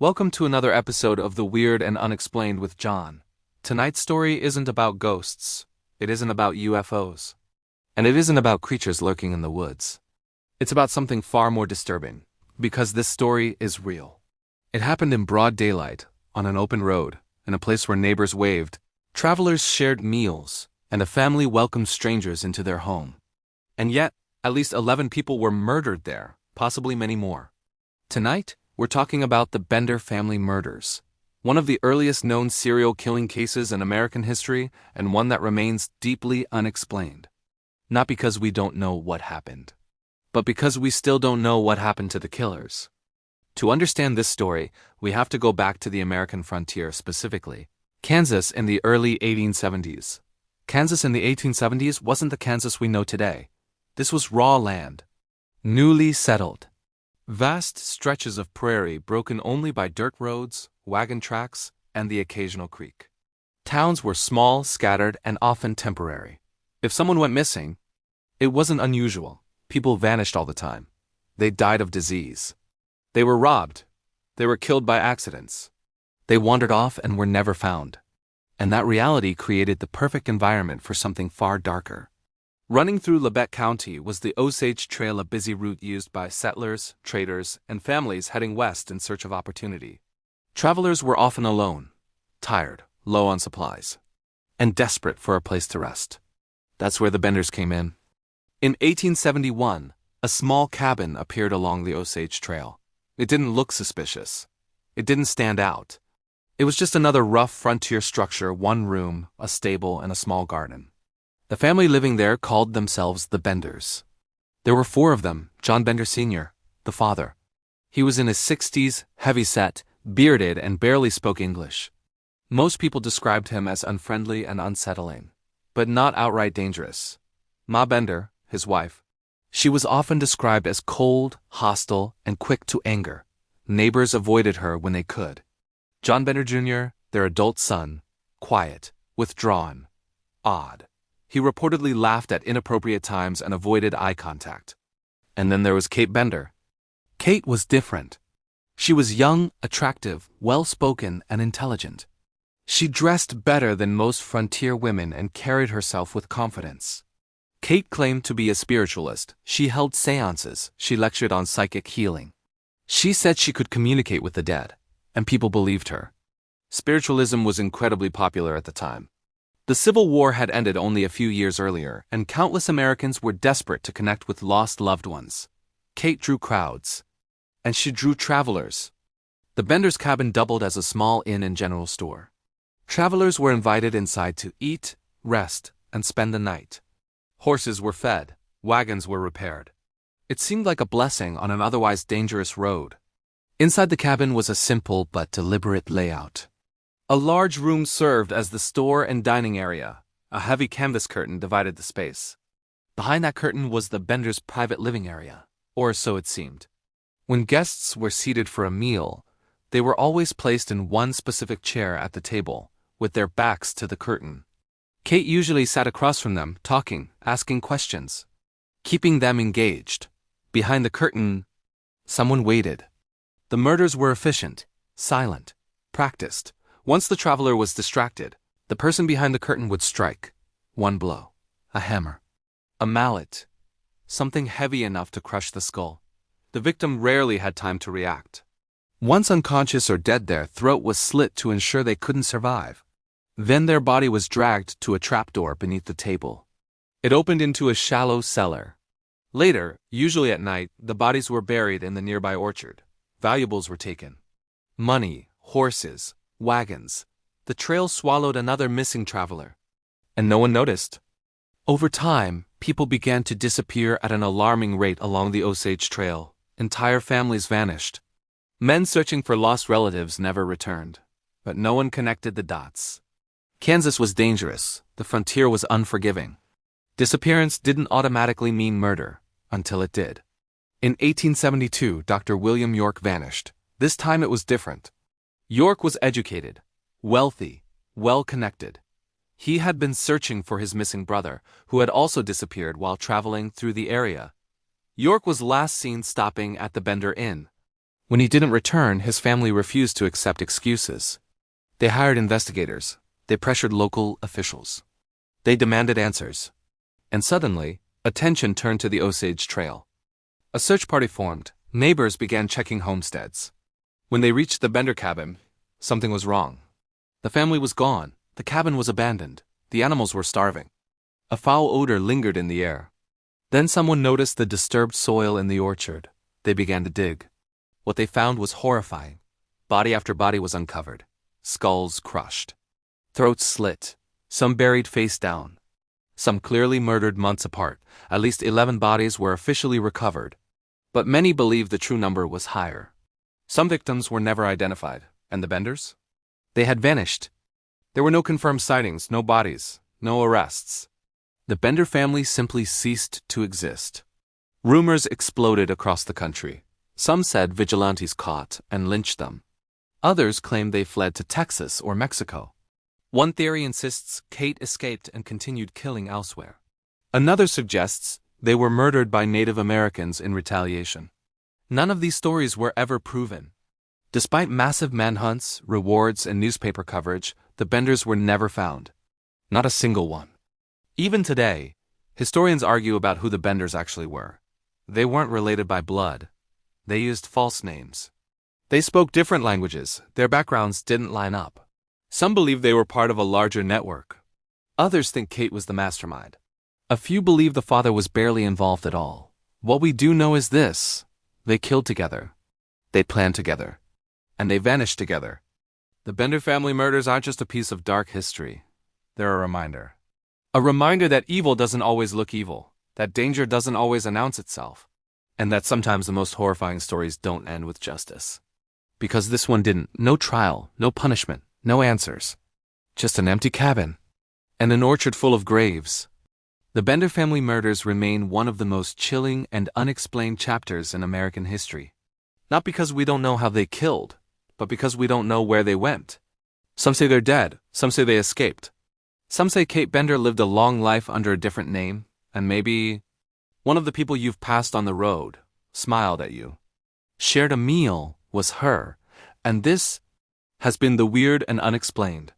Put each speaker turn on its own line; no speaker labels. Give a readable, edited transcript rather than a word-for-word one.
Welcome to another episode of the Weird and Unexplained with John. Tonight's story isn't about ghosts, it isn't about UFOs, and it isn't about creatures lurking in the woods. It's about something far more disturbing, because this story is real. It happened in broad daylight, on an open road, in a place where neighbors waved, travelers shared meals, and a family welcomed strangers into their home. And yet, at least 11 people were murdered there, possibly many more. Tonight, we're talking about the Bender family murders, one of the earliest known serial killing cases in American history and one that remains deeply unexplained. Not because we don't know what happened, but because we still don't know what happened to the killers. To understand this story, we have to go back to the American frontier, specifically Kansas in the early 1870s. Kansas in the 1870s wasn't the Kansas we know today. This was raw land, newly settled. Vast stretches of prairie broken only by dirt roads, wagon tracks, and the occasional creek. Towns were small, scattered, and often temporary. If someone went missing, it wasn't unusual. People vanished all the time. They died of disease. They were robbed. They were killed by accidents. They wandered off and were never found. And that reality created the perfect environment for something far darker. Running through Labette County was the Osage Trail, a busy route used by settlers, traders, and families heading west in search of opportunity. Travelers were often alone, tired, low on supplies, and desperate for a place to rest. That's where the Benders came in. In 1871, a small cabin appeared along the Osage Trail. It didn't look suspicious. It didn't stand out. It was just another rough frontier structure, one room, a stable, and a small garden. The family living there called themselves the Benders. There were 4 of them. John Bender Sr., the father. He was in his 60s, heavy-set, bearded, and barely spoke English. Most people described him as unfriendly and unsettling, but not outright dangerous. Ma Bender, his wife, she was often described as cold, hostile, and quick to anger. Neighbors avoided her when they could. John Bender Jr., their adult son, quiet, withdrawn, odd. He reportedly laughed at inappropriate times and avoided eye contact. And then there was Kate Bender. Kate was different. She was young, attractive, well-spoken, and intelligent. She dressed better than most frontier women and carried herself with confidence. Kate claimed to be a spiritualist. She held seances. She lectured on psychic healing. She said she could communicate with the dead, and people believed her. Spiritualism was incredibly popular at the time. The Civil War had ended only a few years earlier, and countless Americans were desperate to connect with lost loved ones. Kate drew crowds, and she drew travelers. The Benders' cabin doubled as a small inn and general store. Travelers were invited inside to eat, rest, and spend the night. Horses were fed, wagons were repaired. It seemed like a blessing on an otherwise dangerous road. Inside the cabin was a simple but deliberate layout. A large room served as the store and dining area. A heavy canvas curtain divided the space. Behind that curtain was the Benders' private living area, or so it seemed. When guests were seated for a meal, they were always placed in one specific chair at the table, with their backs to the curtain. Kate usually sat across from them, talking, asking questions, keeping them engaged. Behind the curtain, someone waited. The murders were efficient, silent, practiced. Once the traveler was distracted, the person behind the curtain would strike. One blow, a hammer, a mallet, something heavy enough to crush the skull. The victim rarely had time to react. Once unconscious or dead, their throat was slit to ensure they couldn't survive. Then their body was dragged to a trapdoor beneath the table. It opened into a shallow cellar. Later, usually at night, the bodies were buried in the nearby orchard. Valuables were taken. Money, horses, wagons. The trail swallowed another missing traveler. And no one noticed. Over time, people began to disappear at an alarming rate along the Osage Trail. Entire families vanished. Men searching for lost relatives never returned. But no one connected the dots. Kansas was dangerous. The frontier was unforgiving. Disappearance didn't automatically mean murder, until it did. In 1872, Dr. William York vanished. This time it was different. York was educated, wealthy, well-connected. He had been searching for his missing brother, who had also disappeared while traveling through the area. York was last seen stopping at the Bender Inn. When he didn't return, his family refused to accept excuses. They hired investigators. They pressured local officials. They demanded answers. And suddenly, attention turned to the Osage Trail. A search party formed. Neighbors began checking homesteads. When they reached the Bender cabin, something was wrong. The family was gone. The cabin was abandoned. The animals were starving. A foul odor lingered in the air. Then someone noticed the disturbed soil in the orchard. They began to dig. What they found was horrifying. Body after body was uncovered. Skulls crushed. Throats slit. Some buried face down. Some clearly murdered months apart. At least 11 bodies were officially recovered. But many believe the true number was higher. Some victims were never identified. And the Benders? They had vanished. There were no confirmed sightings, no bodies, no arrests. The Bender family simply ceased to exist. Rumors exploded across the country. Some said vigilantes caught and lynched them. Others claimed they fled to Texas or Mexico. One theory insists Kate escaped and continued killing elsewhere. Another suggests they were murdered by Native Americans in retaliation. None of these stories were ever proven. Despite massive manhunts, rewards, and newspaper coverage, the Benders were never found. Not a single one. Even today, historians argue about who the Benders actually were. They weren't related by blood. They used false names. They spoke different languages. Their backgrounds didn't line up. Some believe they were part of a larger network. Others think Kate was the mastermind. A few believe the father was barely involved at all. What we do know is this: they killed together. They planned together. And they vanished together. The Bender family murders aren't just a piece of dark history. They're a reminder. A reminder that evil doesn't always look evil, that danger doesn't always announce itself, and that sometimes the most horrifying stories don't end with justice. Because this one didn't. No trial, no punishment, no answers. Just an empty cabin. And an orchard full of graves. The Bender family murders remain one of the most chilling and unexplained chapters in American history. Not because we don't know how they killed, but because we don't know where they went. Some say they're dead, some say they escaped. Some say Kate Bender lived a long life under a different name, and maybe one of the people you've passed on the road smiled at you, shared a meal, was her, and this has been the Weird and Unexplained.